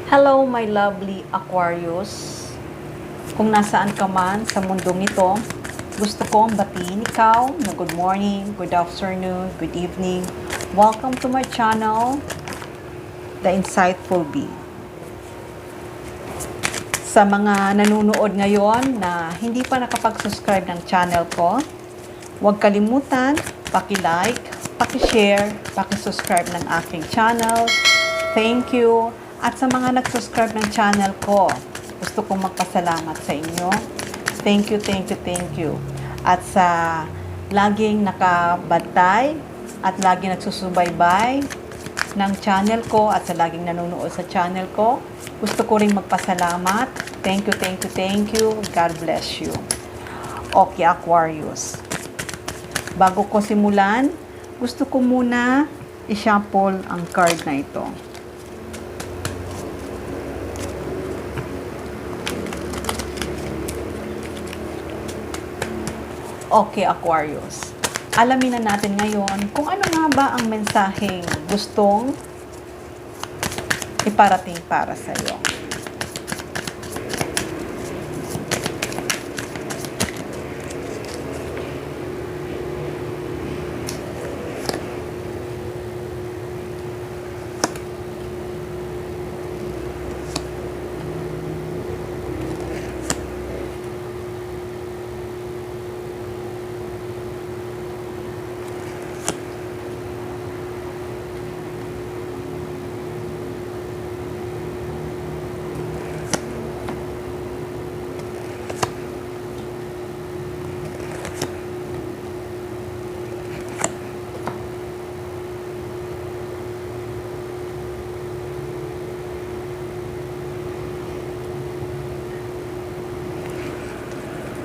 Hello, my lovely Aquarius. Kung nasaan ka man sa mundong ito, gusto kong batiin ikaw na good morning, good afternoon, good evening. Welcome to my channel, The Insightful Bee. Sa mga nanonood ngayon na hindi pa nakapag-subscribe ng channel ko, huwag kalimutan, paki-like, paki-share, paki-subscribe ng aking channel. Thank you. At sa mga nag-subscribe ng channel ko, gusto kong magpasalamat sa inyo. Thank you, thank you, thank you. At sa laging nakabantay at laging nagsusubaybay ng channel ko at sa laging nanonood sa channel ko, gusto ko rin magpasalamat. Thank you, thank you, thank you. God bless you. Okay, Aquarius. Bago ko simulan, gusto ko muna i-shuffle ang card na ito. Okay, Aquarius. Alamin na natin ngayon kung ano nga ba ang mensaheng gustong iparating para sa iyo.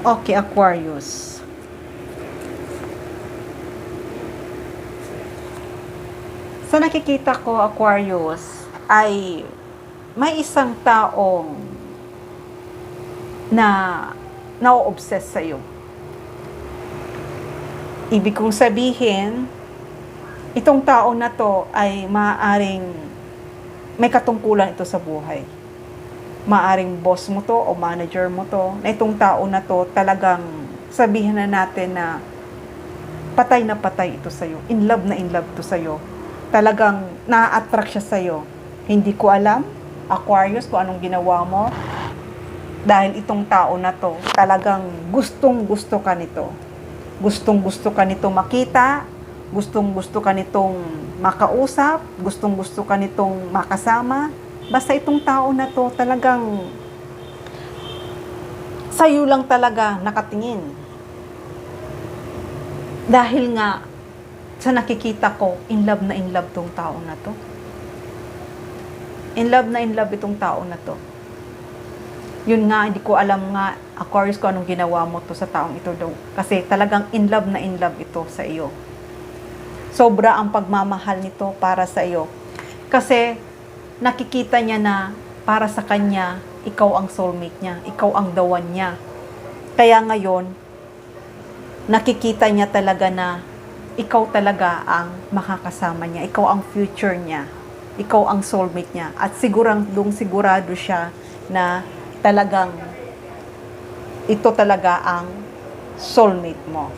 Okay, Aquarius. Sa nakikita ko, Aquarius, ay may isang taong na na-obsess sa'yo. Ibig kong sabihin, itong tao na to ay maaaring may katungkulan ito sa buhay. Maaring boss mo to o manager mo to, na itong tao na to talagang sabihin na natin na patay ito sa'yo. In love na in love to sa'yo. Talagang na-attract siya sa'yo. Hindi ko alam, Aquarius, kung anong ginawa mo. Dahil itong tao na to, talagang gustong-gusto ka nito. Gustong-gusto ka nito makita, gustong-gusto ka nitong makausap, gustong-gusto ka nitong makasama. Basta itong tao na to talagang sa'yo lang talaga nakatingin. Dahil nga sa nakikita ko, in love na in love tong tao na to. In love na in love itong tao na to. Yun nga, hindi ko alam nga, Aquarius, ko anong ginawa mo to sa taong ito daw. Kasi talagang in love na in love ito sa iyo. Sobra ang pagmamahal nito para sa iyo. Kasi nakikita niya na para sa kanya, ikaw ang soulmate niya, ikaw ang the one niya. Kaya ngayon, nakikita niya talaga na ikaw talaga ang makakasama niya, ikaw ang future niya, ikaw ang soulmate niya. At sigurado siya na talagang ito talaga ang soulmate mo.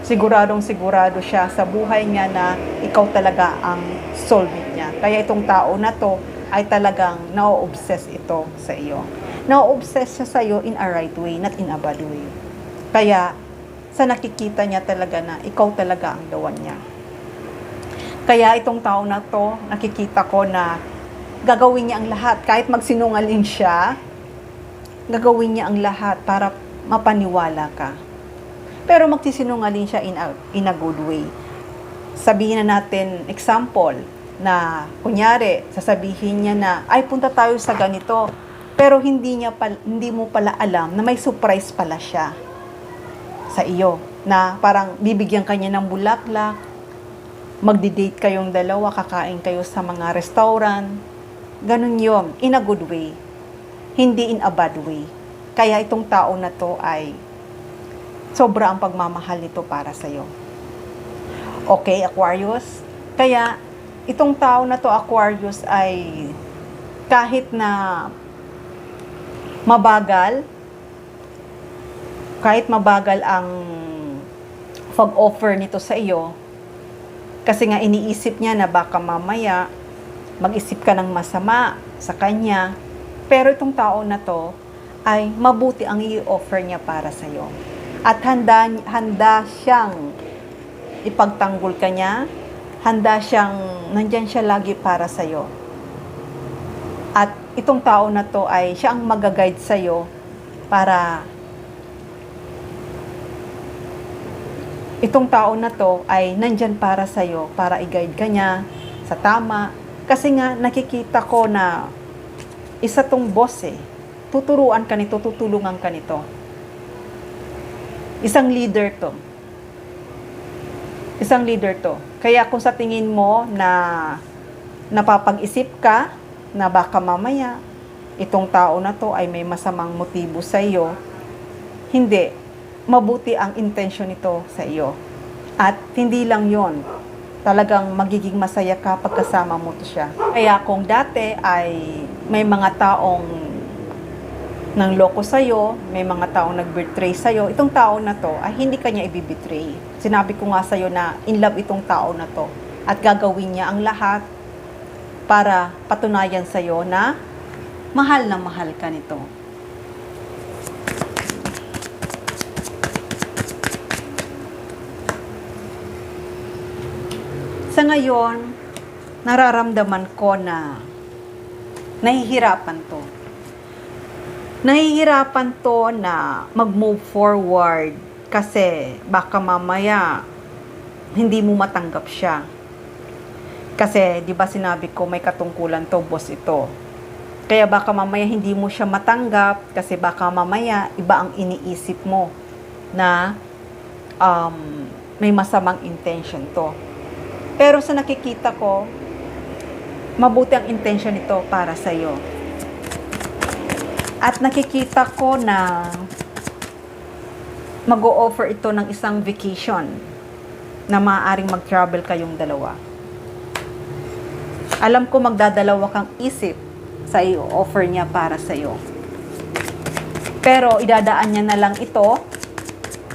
Sigurado siya sa buhay niya na ikaw talaga ang soulmate niya. Kaya itong tao na to ay talagang na-obsess ito sa iyo. Na-obsess siya sa iyo in a right way, not in a bad way. Kaya sa nakikita niya talaga na ikaw talaga ang the one niya. Kaya itong tao na to, nakikita ko na gagawin niya ang lahat. Kahit magsinungaling siya, gagawin niya ang lahat para mapaniwala ka. Pero magsisinungaling siya in a good way. Sabihin na natin, example, na kunyari, sasabihin niya na, ay punta tayo sa ganito. Pero hindi mo pala alam na may surprise pala siya sa iyo. Na parang bibigyan kanya ng bulaklak, magdi-date kayong dalawa, kakain kayo sa mga restaurant. Ganun yun, in a good way. Hindi in a bad way. Kaya itong tao na to ay sobra ang pagmamahal nito para sa iyo. Okay, Aquarius? Kaya, itong tao na to, Aquarius, ay kahit na mabagal, ang pag-offer nito sa iyo, kasi nga iniisip niya na baka mamaya mag-isip ka ng masama sa kanya. Pero itong tao na to ay mabuti ang i-offer niya para sa iyo. At handa siyang ipagtanggol ka niya, nandyan siya lagi para sa iyo. At itong tao na to ay siya ang mag-guide sa iyo para itong tao na to ay nandyan para sa iyo, para i-guide ka niya sa tama. Kasi nga nakikita ko na isa tong boss tuturuan ka nito, tutulungan ka nito. Isang leader to. Kaya kung sa tingin mo na napapag-isip ka na baka mamaya itong tao na to ay may masamang motibo sa iyo, hindi. Mabuti ang intention nito sa iyo. At hindi lang yon, talagang magiging masaya ka pagkasama mo to siya. Kaya kung dati ay may mga taong nang loko sa'yo, may mga taong nag-betray sa'yo, itong tao na to ay hindi kanya ibibetray. Sinabi ko nga sa'yo na in love itong tao na to at gagawin niya ang lahat para patunayan sa'yo na mahal ka nito. Sa ngayon, nararamdaman ko na nahihirapan to na mag-move forward kasi baka mamaya hindi mo matanggap siya. Kasi 'di ba sinabi ko may katungkulan to, boss ito. Kaya baka mamaya hindi mo siya matanggap kasi baka mamaya iba ang iniisip mo na may masamang intention to. Pero sa nakikita ko, mabuti ang intention nito para sa iyo. At nakikita ko na mag-o-offer ito ng isang vacation na maaaring mag-travel kayong dalawa. Alam ko magdadalawa kang isip sa i-offer niya para sa iyo. Pero idadaan niya na lang ito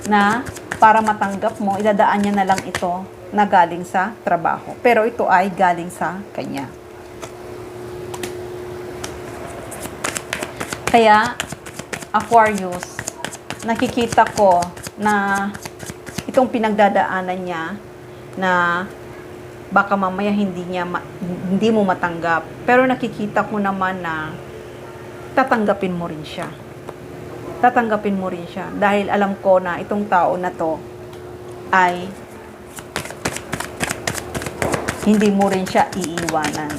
na para matanggap mo, idadaan niya na lang ito na galing sa trabaho. Pero ito ay galing sa kanya. Kaya, Aquarius, nakikita ko na itong pinagdadaanan niya na baka mamaya hindi mo matanggap. Pero nakikita ko naman na tatanggapin mo rin siya. Dahil alam ko na itong tao na to ay hindi mo rin siya iiwanan.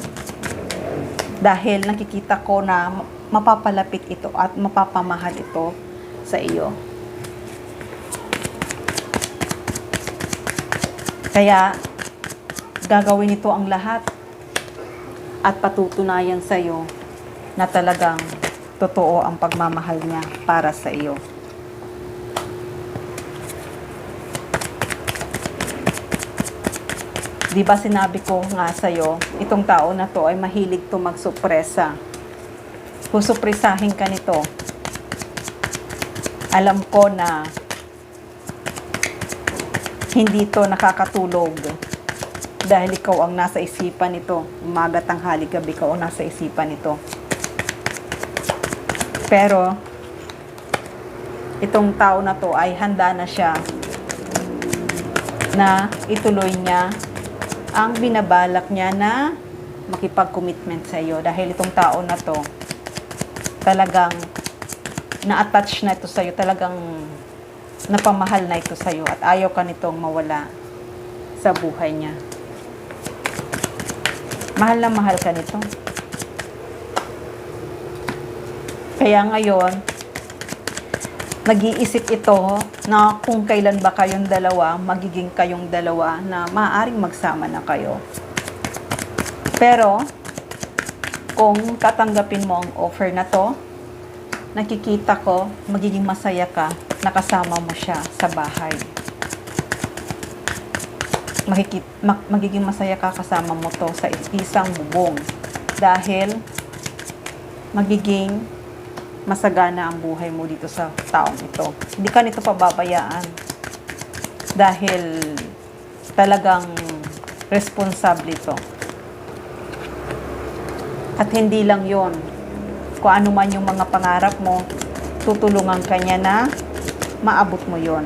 Dahil nakikita ko na mapapalapit ito at mapapamahal ito sa iyo. Kaya, gagawin ito ang lahat at patutunayan sa iyo na talagang totoo ang pagmamahal niya para sa iyo. Di ba sinabi ko nga sa iyo, itong tao na to ay mahilig to magsupresa. Susupresahin ka nito. Alam ko na hindi to nakakatulog dahil ikaw ang nasa isipan nito. Umaga, tanghali, gabi, ikaw ang nasa isipan nito. Pero itong tao na to ay handa na siya na ituloy niya ang binabalak niya na makipag-commitment sa iyo. Dahil itong tao na to talagang na-attach na ito sa iyo, talagang napamahal na ito sa iyo at ayaw ka nitong mawala sa buhay niya. Mahal na mahal ka nito. Kaya ngayon, nag-iisip ito na kung kailan ba kayong dalawa, magiging kayong dalawa na maaaring magsama na kayo. Pero, kung tatanggapin mo ang offer na to, nakikita ko, magiging masaya ka, nakasama mo siya sa bahay. Magiging masaya ka kasama mo to sa isang bubong. Dahil, magiging masagana ang buhay mo dito sa taong ito. Hindi ka nito pababayaan dahil talagang responsable ito. At hindi lang yon, kung ano man yung mga pangarap mo, tutulungan ka niya na maabot mo yon.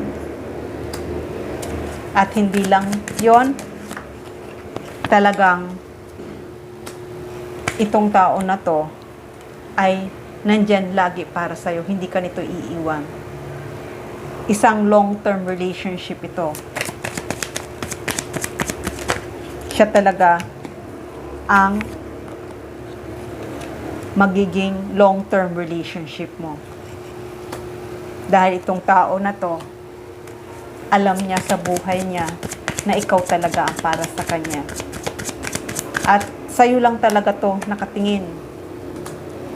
At hindi lang yon, talagang itong tao na to ay nandyan lagi para sa'yo. Hindi ka nito iiwan. Isang long-term relationship ito. Siya talaga ang magiging long-term relationship mo. Dahil itong tao na to, alam niya sa buhay niya na ikaw talaga ang para sa kanya. At sa'yo lang talaga to nakatingin.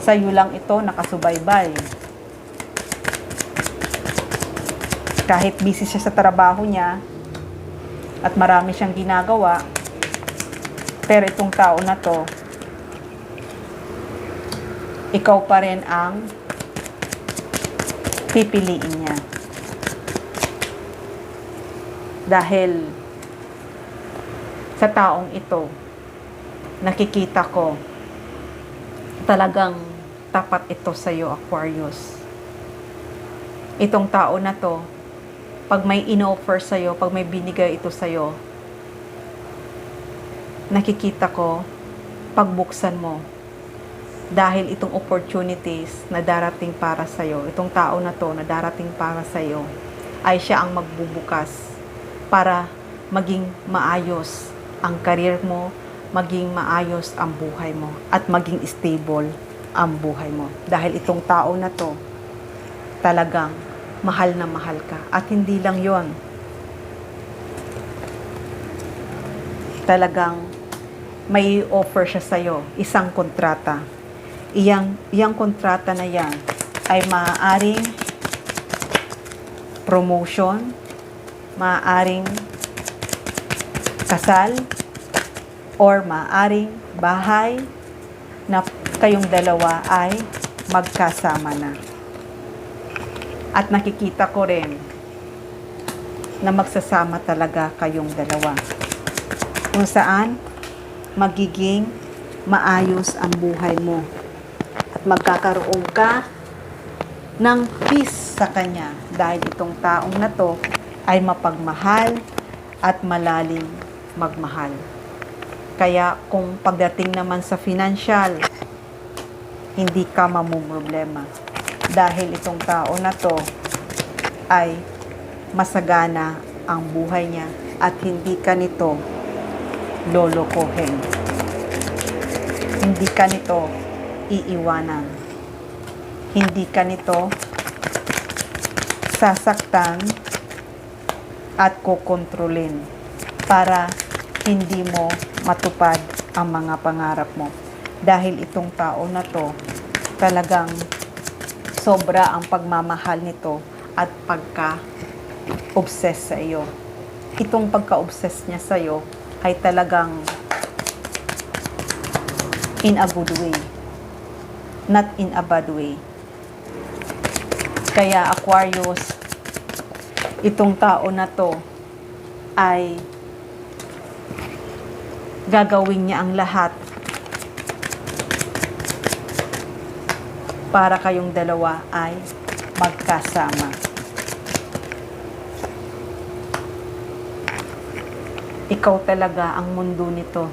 Sa'yo lang ito nakasubaybay. Kahit busy siya sa trabaho niya at marami siyang ginagawa, pero itong tao na to, ikaw pa rin ang pipiliin niya. Dahil sa taong ito, nakikita ko talagang tapat ito sa iyo, Aquarius. Itong tao na to, pag may in-offer sa iyo, pag may binigay ito sa iyo, nakikita ko pagbuksan mo. Dahil itong opportunities na darating para sa iyo, itong tao na to na darating para sa iyo, ay siya ang magbubukas para maging maayos ang career mo, maging maayos ang buhay mo, at maging stable ang buhay mo. Dahil itong tao na to, talagang mahal na mahal ka. At hindi lang yon, talagang may offer siya sa'yo, isang kontrata. Iyang kontrata na yan ay maaaring promotion, maaaring kasal, or maaaring bahay na kayong dalawa ay magkasama na. At nakikita ko rin na magsasama talaga kayong dalawa. Kung saan magiging maayos ang buhay mo. At magkakaroon ka ng peace sa kanya dahil itong taong na to ay mapagmahal at malalim magmahal. Kaya kung pagdating naman sa financial, hindi ka mamumroblema. Dahil itong tao na to ay masagana ang buhay niya at hindi ka nito lolokohin. Hindi ka nito iiwanan. Hindi ka nito sasaktan at kukontrolin para hindi mo matupad ang mga pangarap mo. Dahil itong tao na to, talagang sobra ang pagmamahal nito at pagka-obsess sa iyo. Itong pagka-obsess niya sa iyo ay talagang in a good way, not in a bad way. Kaya Aquarius, itong tao na to ay gagawin niya ang lahat para kayong dalawa ay magkasama. Ikaw talaga ang mundo nito.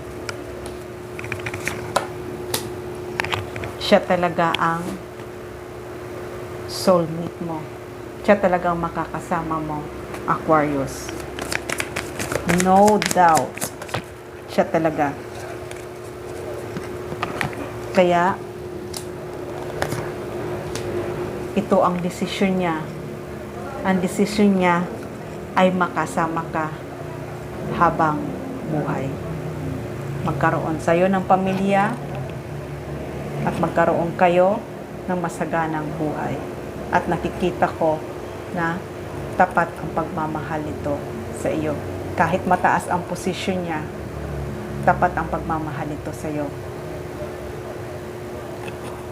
Siya talaga ang soulmate mo. Siya talaga ang makakasama mo, Aquarius. No doubt. Siya talaga. Kaya, ito ang desisyon niya. Ang desisyon niya ay makasama ka habang buhay. Magkaroon sa'yo ng pamilya at magkaroon kayo ng masaganang buhay. At nakikita ko na tapat ang pagmamahal nito sa iyo. Kahit mataas ang posisyon niya, tapat ang pagmamahal nito sa iyo.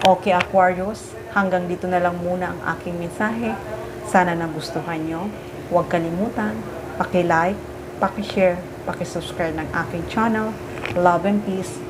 Okay, Aquarius, hanggang dito na lang muna ang aking mensahe. Sana nagustuhan nyo. Huwag kalimutan, paki-like, paki-share, paki-subscribe ng aking channel. Love and peace.